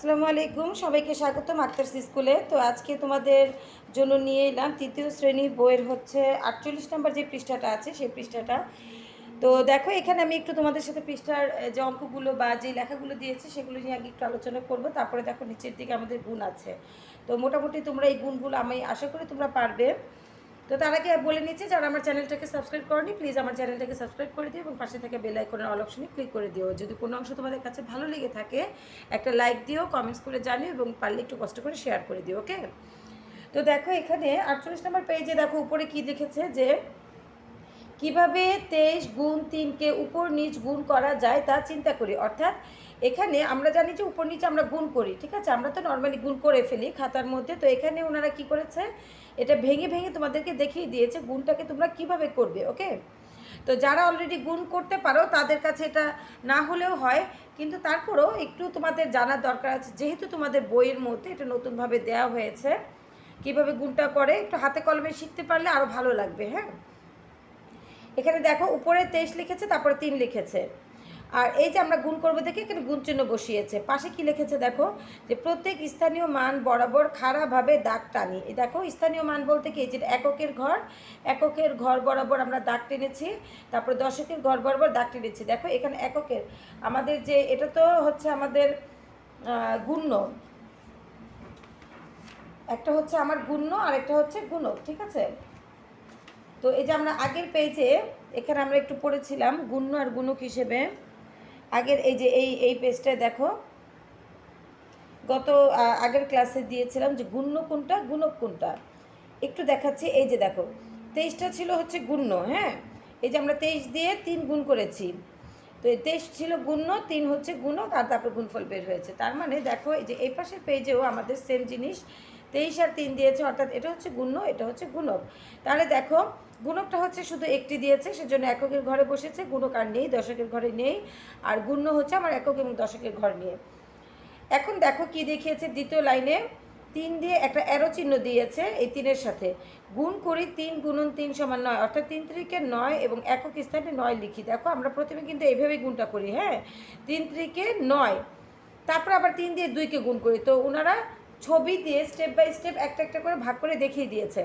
আসসালামু আলাইকুম, সবাইকে স্বাগতম আক্তারস স্কুলে। তো আজকে তোমাদের জন্য নিয়ে এলাম তৃতীয় শ্রেণীর বইয়ের হচ্ছে 48 নম্বর যে পৃষ্ঠাটা আছে সেই পৃষ্ঠাটা। তো দেখো এখানে আমি একটু তোমাদের সাথে পৃষ্ঠার যে অঙ্কগুলো বা যে লেখাগুলো দিয়েছে সেগুলো নিয়ে আগে একটু আলোচনা করব। তারপরে দেখো নিচের দিকে আমাদের গুণ আছে। তো মোটামুটি তোমরা এই গুণগুলো আমি আশা করি তোমরা পারবে। তো তার আগে বলে নিচ্ছি, যারা আমার চ্যানেলটাকে সাবস্ক্রাইব করনি প্লিজ আমার চ্যানেলটাকে সাবস্ক্রাইব করে দিও এবং পাশে থেকে বেল আইকনের অল অপশনে ক্লিক করে দিও। যদি কোনো অংশ তোমাদের কাছে ভালো লেগে থাকে একটা লাইক দিও, কমেন্টস করে জানিও এবং পারলে একটু কষ্ট করে শেয়ার করে দিও। ওকে, তো দেখো এখানে 48 নম্বর পেজে দেখো উপরে কি লিখেছে যে কিভাবে 23 গুণ 3কে উপর নিচ গুণ করা যায় তা চিন্তা করি। অর্থাৎ এখানে আমরা জানি যে উপর নিচে আমরা গুণ করি, ঠিক আছে, আমরা তো নর্মালি গুণ করে ফেলি খাতার মধ্যে। তো এখানে ওনারা কি করেছে, এটা ভেঙে ভেঙে তোমাদেরকে দেখিয়ে দিয়েছে গুণটাকে তোমরা কিভাবে করবে। ওকে, তো যারা অলরেডি গুণ করতে পারো তাদের কাছে এটা না হলেও হয়, কিন্তু তারপরেও একটু তোমাদের জানার দরকার আছে, যেহেতু তোমাদের বইয়ের মধ্যে এটা নতুনভাবে দেওয়া হয়েছে। কিভাবে গুণটা করে একটু হাতে কলমে শিখতে পারলে আরও ভালো লাগবে। হ্যাঁ, এখানে দেখো উপরে 23 লিখেছে, তারপরে 3 লিখেছে। আর এই যে আমরা গুণ করবো দেখে এখানে গুণ চিহ্ন বসিয়েছে। পাশে কি লিখেছে দেখো, যে প্রত্যেক স্থানীয় মান বরাবর খাড়াভাবে দাগ টানি। এই দেখো স্থানীয় মান বলতে কি, যেটা এককের ঘর বরাবর আমরা দাগ টেনেছি, তারপর দশকের ঘর বরাবর দাগ টেনেছি। দেখো এখানে এককের আমাদের যে এটা তো হচ্ছে আমাদের গুণ্য, একটা হচ্ছে আমার গুণ্য আর একটা হচ্ছে গুণক, ঠিক আছে। তো এই যে আমরা আগের পেজে এখানে আমরা একটু পড়েছিলাম গুণ্য আর গুণক হিসেবে। আগের এই যে এই পেজটায় দেখো, গত আগের ক্লাসে দিয়েছিলাম যে গুণ্য কোনটা গুণক কোনটা, একটু দেখাচ্ছি। এই যে দেখো 23টা ছিল হচ্ছে গুণ্য। হ্যাঁ, এই যে আমরা 23 দিয়ে 3 গুণ করেছি, তো এই 23 ছিল গুণ্য, 3 হচ্ছে গুণক, আর তারপর গুণফল বের হয়েছে। তার মানে দেখো এই যে এই পাশের পেজেও আমাদের সেম জিনিস 23 আর 3 দিয়েছে, অর্থাৎ এটা হচ্ছে গুণ্য, এটা হচ্ছে গুণক। তাহলে দেখো গুণকটা হচ্ছে শুধু একটি দিয়েছে, সেজন্য এককের ঘরে বসেছে, গুণক আর নেই, দশকের ঘরে নেই। আর গুণ্য হচ্ছে আমার একক এবং দশকের ঘর নিয়ে। এখন দেখো কি দেখিয়েছে, দ্বিতীয় লাইনে 3 দিয়ে একটা অ্যারো চিহ্ন দিয়েছে। এই 3-এর সাথে গুণ করি 3 গুণন 3 সমান 9, অর্থাৎ 3 3-কে 9 এবং একক স্থানে 9 লিখি। দেখো আমরা প্রথমে কিন্তু এইভাবেই গুণটা করি। হ্যাঁ, 3 3-কে 9, তারপর আবার 3 দিয়ে 2-কে গুণ করি। তো ওনারা ছবি দিয়ে স্টেপ বাই স্টেপ একটা একটা করে ভাগ করে দেখিয়ে দিয়েছে।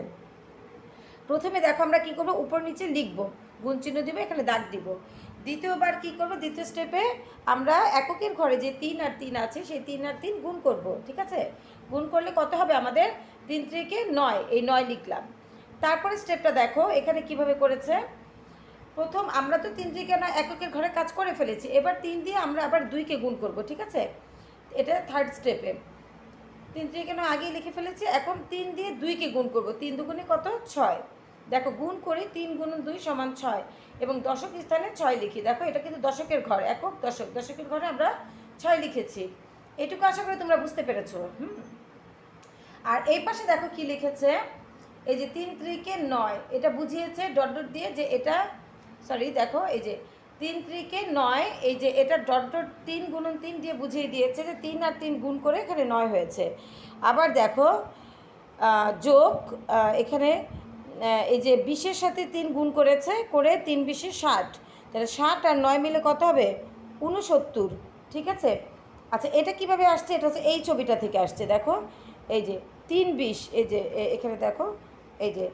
প্রথমে দেখো আমরা কি করব, উপর নিচে লিখব, গুণ চিহ্ন দিব, এখানে দাগ দিব। দ্বিতীয়বার কি করব, দ্বিতীয় স্টেপে আমরা এককের ঘরে যে 3 আর 3 আছে সেই 3 আর 3 গুণ করব, ঠিক আছে। গুণ করলে কত হবে আমাদের, 3 3-কে 9, এই 9 লিখলাম। তারপরে স্টেপটা দেখো এখানে কিভাবে করেছে। প্রথম আমরা তো 3 3-কে 9 এককের ঘরে কাজ করে ফেলেছি, এবার 3 দিয়ে আমরা আবার 2-কে গুণ করব, ঠিক আছে। এটা থার্ড স্টেপে 3 3-কে 9 আগেই লিখে ফেলেছি, এখন 3 দিয়ে 2-কে গুণ করব। 3 দুগুণে কত, 6। দেখো গুণ করি 3 গুণন 2 সমান 6 এবং দশক স্থানে 6 লিখি। দেখো এটা কিন্তু দশকের ঘর, একক দশক, দশকের ঘরে আমরা 6 লিখেছি। এটুকু আশা করি তোমরা বুঝতে পেরেছো। আর এই পাশে দেখো কি লিখেছে, এই যে 3 3-কে 9, এটা বুঝিয়েছে ডট ডট দিয়ে, যে এটা দেখো এই যে 3 3-কে 9, এই যে এটা ডট ডট 3 গুণন 3 দিয়ে বুঝিয়ে দিয়েছে যে 3 আর 3 গুণ করে এখানে 9 হয়েছে। আবার দেখো যোগ, এখানে এই যে 20-এর সাথে 3 গুণ করেছে, করে 3 20-এ 60, তাহলে 60 আর 9 মিলে কত হবে, 69, ঠিক আছে। আচ্ছা এটা কিভাবে আসছে, এটা হচ্ছে এই ছবিটা থেকে আসছে। দেখো এই যে 3 20, এই যে এখানে দেখো এই যে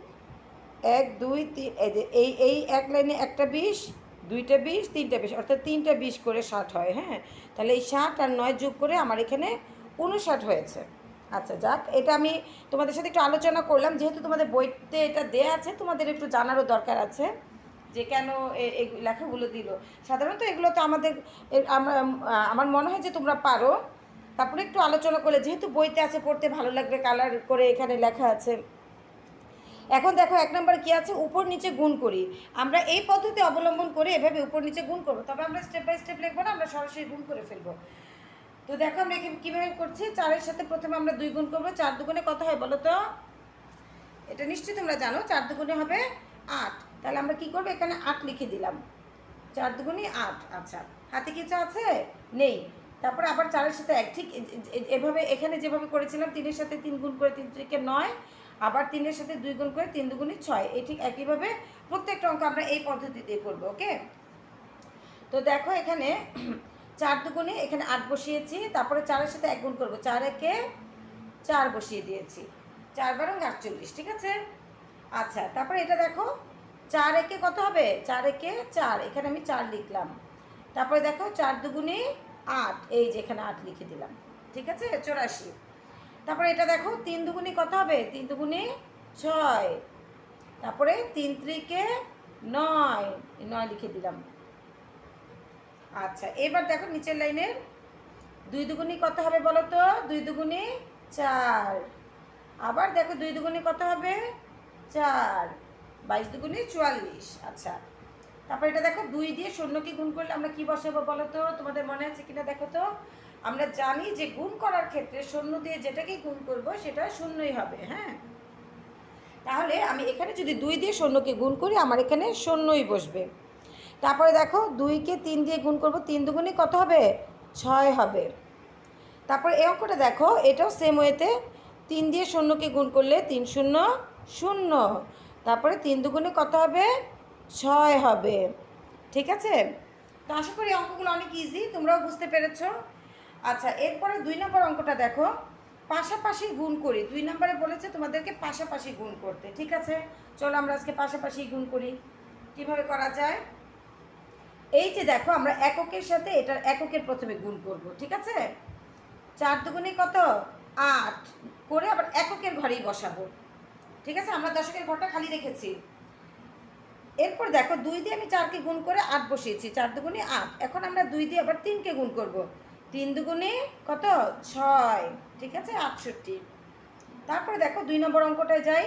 1 2 3, এই যে এই এক লাইনে একটা 20, দুইটা 20, তিনটা 20, অর্থাৎ 3টা 20 করে 60 হয়। হ্যাঁ, তাহলে এই 60 আর 9 যোগ করে আমার এখানে 59 হয়েছে। আচ্ছা যাক, এটা আমি তোমাদের সাথে একটু আলোচনা করলাম, যেহেতু তোমাদের বইতে এটা দেয়া আছে, তোমাদের একটু জানারও দরকার আছে যে কেন এই লেখাগুলো দিল। সাধারণত এগুলো তো আমাদের আমার মনে হয় যে তোমরা পারো। তারপরে একটু আলোচনা করলে, যেহেতু বইতে আছে পড়তে ভালো লাগবে, কালার করে এখানে লেখা আছে। এখন দেখো 1 নম্বরে কী আছে, উপর নিচে গুণ করি। আমরা এই পদ্ধতি অবলম্বন করে এভাবে উপর নিচে গুণ করবো, তবে আমরা স্টেপ বাই স্টেপ লিখবো না, আমরা সরাসরি গুণ করে ফেলবো। তো দেখো আমরা এখানে কীভাবে করছি, 4-এর সাথে প্রথমে আমরা 2 গুণ করবো। 4 দুগুণে কত হয় বলো তো, এটা নিশ্চয়ই তোমরা জানো, 4 দুগুণে হবে 8। তাহলে আমরা কী করবো, এখানে 8 লিখে দিলাম, 4 দুগুণে 8। আচ্ছা হাতে কিছু আছে, নেই। তারপর আবার 4-এর সাথে 1, ঠিক এভাবে এখানে যেভাবে করেছিলাম 3-এর সাথে 3 গুণ করে 3 3-কে 9, আবার 3-এর সাথে 2 গুণ করে 3 দুগুণে 6, এই ঠিক একইভাবে প্রত্যেকটা অঙ্ক আমরা এই পদ্ধতি দিয়ে করবো। ওকে, তো দেখো এখানে 4 দুগুণে এখানে 8 বসিয়েছি, তারপরে 4-এর সাথে 1 গুণ করবো, 4 একে 4 বসিয়ে দিয়েছি, 4 বারং 48, ঠিক আছে। আচ্ছা, তারপরে এটা দেখো 4 একে কত হবে, 4 একে 4, এখানে আমি 4 লিখলাম। তারপরে দেখো 4 দুগুণে 8, এই যে এখানে 8 লিখে দিলাম, ঠিক আছে, 84। তারপরে এটা দেখো 3 দুগুণে কত হবে, 3 দুগুণে 6, তারপরে 3 ত্রিকে 9, 9 লিখে দিলাম। আচ্ছা, এবার দেখো নিচের লাইনের 2 দুগুণে কত হবে বলো তো, 2 দুগুণে 4, আবার দেখো 2 দুগুণে কত হবে 4, 22 দুগুণে 44। আচ্ছা, তারপর এটা দেখো 2 দিয়ে শূন্যকে গুণ করলে আমরা কি বসাবো বলো তো, তোমাদের মনে আছে কিনা দেখো তো। আমরা জানি যে গুণ করার ক্ষেত্রে শূন্য দিয়ে যেটাকেই গুণ করব সেটা শূন্যই হবে, হ্যাঁ। তাহলে আমি এখানে যদি 2 দিয়ে শূন্যকে গুণ করি আমার এখানে শূন্যই বসবে। তারপরে দেখো 2কে 3 দিয়ে গুণ করব, 3 দুগুণে কত হবে 6 হবে। তারপরে এই অঙ্কটা দেখো, এটাও সেম ওয়েতে 3 দিয়ে শূন্যকে গুণ করলে 3 শূন্য 0, তারপরে 3 দুগুণে কত হবে 6 হবে, ঠিক আছে। তো আশা করি অঙ্কগুলো অনেক ইজি, তোমরাও বুঝতে পেরেছো। আচ্ছা, এরপরে 2 নম্বর অঙ্কটা দেখো, পাশাপাশি গুণ করি। 2 নম্বরে বলেছে তোমাদেরকে পাশাপাশি গুণ করতে, ঠিক আছে। চলো আমরা আজকে পাশাপাশি গুণ করি। কিভাবে করা যায়, এই যে দেখো আমরা এককের সাথে এটার এককের প্রথমে গুণ করব, ঠিক আছে। 4 দুগুণে কত 8 করে আবার এককের ঘরেই বসাবো, ঠিক আছে। আমরা দশকের ঘরটা খালি রেখেছি। এরপর দেখো 2 দিয়ে আমি 4কে গুণ করে 8 বসিয়েছি, 4 দুগুণে 8। এখন আমরা 2 দিয়ে আবার 3কে গুণ করব, 3 দুগুণে কত 6, ঠিক আছে, 68। তারপরে দেখো 2 নম্বর অঙ্কটায় যাই।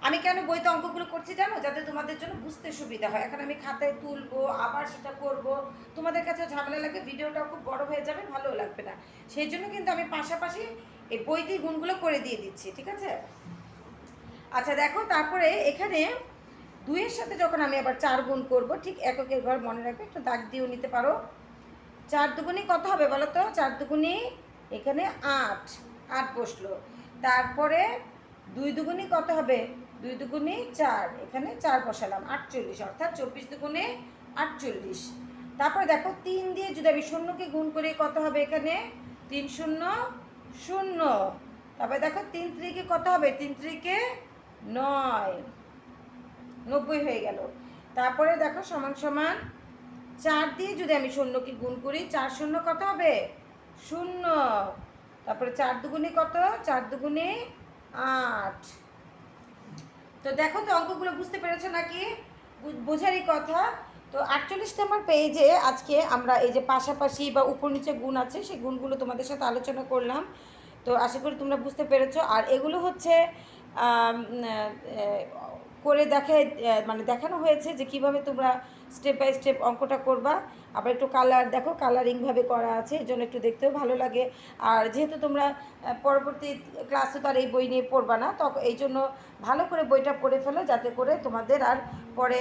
আমি কেন বইতে অঙ্কগুলো করছি জানো, যাতে তোমাদের জন্য বুঝতে সুবিধা হয়। এখন আমি খাতায় তুলবো আবার সেটা করব, তোমাদের কাছে ঝামেলা লাগবে, ভিডিওটাও খুব বড় হয়ে যাবে, ভালো লাগবে না। সেই জন্য কিন্তু আমি পাশাপাশি এই বইতে গুণগুলো করে দিয়ে দিচ্ছি, ঠিক আছে। আচ্ছা দেখো, তারপরে এখানে 2-এর সাথে যখন আমি আবার 4 গুণ করব, ঠিক এককের ঘর মনে রাখবে, একটু দাগ দিয়েও নিতে পারো। 4 দুগুণে কত হবে বলো তো, 4 দুগুণে এখানে 8, 8 বসলো। তারপরে 2 দুগুণে কত হবে, 2 দুগুণে 4, এখানে 4 বসালাম, 48, অর্থাৎ 24 দুগুণে 48। তারপরে দেখো 3 দিয়ে যদি আমি শূন্যকে গুণ করি কত হবে, এখানে 3 শূন্য 0। তারপরে দেখো 3 ত্রিকে কত হবে, 3 ত্রিকে 9, 90 হয়ে গেল। তারপরে দেখো সমান সমান 4 দিয়ে যদি আমি শূন্যকে গুণ করি, 4 শূন্য কত হবে 0। তারপরে 4 দুগুণে কত, 4 দুগুণে 8। তো দেখো তো অঙ্কগুলো বুঝতে পেরেছো নাকি, বোঝারই কথা। তো 48 নম্বর পেজে আজকে আমরা এই যে পাশাপাশি বা উপর নিচে গুণ আছে সেই গুণগুলো তোমাদের সাথে আলোচনা করলাম। তো আশা করি তোমরা বুঝতে পেরেছো। আর এগুলো হচ্ছে করে মানে দেখানো হয়েছে যে কিভাবে তোমরা স্টেপ বাই স্টেপ অঙ্কটা করবা। আবার একটু কালার দেখো, কালারিংভাবে করা আছে, এর জন্য একটু দেখতেও ভালো লাগে। আর যেহেতু তোমরা পরবর্তী ক্লাসে তো আর এই বই নিয়ে পড়বা না, তখন এই জন্য ভালো করে বইটা পড়ে ফেলো, যাতে করে তোমাদের আর পরে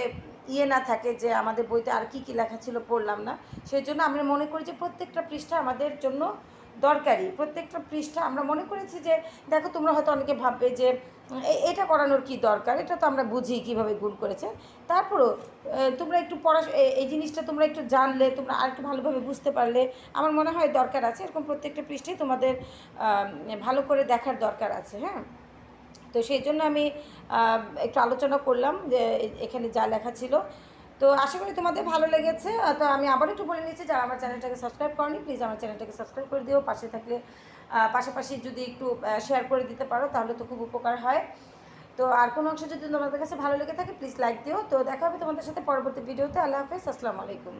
না থাকে যে আমাদের বইতে আর কি লেখা ছিল পড়লাম না। সেই জন্য আমরা মনে করি যে প্রত্যেকটা পৃষ্ঠা আমাদের জন্য দরকারি। প্রত্যেকটা পৃষ্ঠা আমরা মনে করেছি যে দেখো, তোমরা হয়তো অনেকে ভাববে যে এটা করানোর কি দরকার, এটা তো আমরা বুঝি কীভাবে গুণ করেছে। তারপরও তোমরা একটু এই জিনিসটা তোমরা একটু জানলে, তোমরা আর একটু ভালোভাবে বুঝতে পারলে আমার মনে হয় দরকার আছে। এরকম প্রত্যেকটা পৃষ্ঠায় তোমাদের ভালো করে দেখার দরকার আছে, হ্যাঁ। তো সেই জন্য আমি একটু আলোচনা করলাম যে এখানে যা লেখা ছিল। তো আশা করি তোমাদের ভালো লেগেছে। তো আমি আবার একটু বলে নিচ্ছি, যারা আমার চ্যানেলটাকে সাবস্ক্রাইব করনি প্লিজ আমার চ্যানেলটাকে সাবস্ক্রাইব করে দিও। পাশে থাকলে পাশাপাশি যদি একটু শেয়ার করে দিতে পারো তাহলে তো খুব উপকার হয়। তো আর কোনো অংশ যদি তোমাদের কাছে ভালো লেগে থাকে প্লিজ লাইক দিও। তো দেখা হবে তোমাদের সাথে পরবর্তী ভিডিওতে। আল্লাহ হাফেজ, আসসালামু আলাইকুম।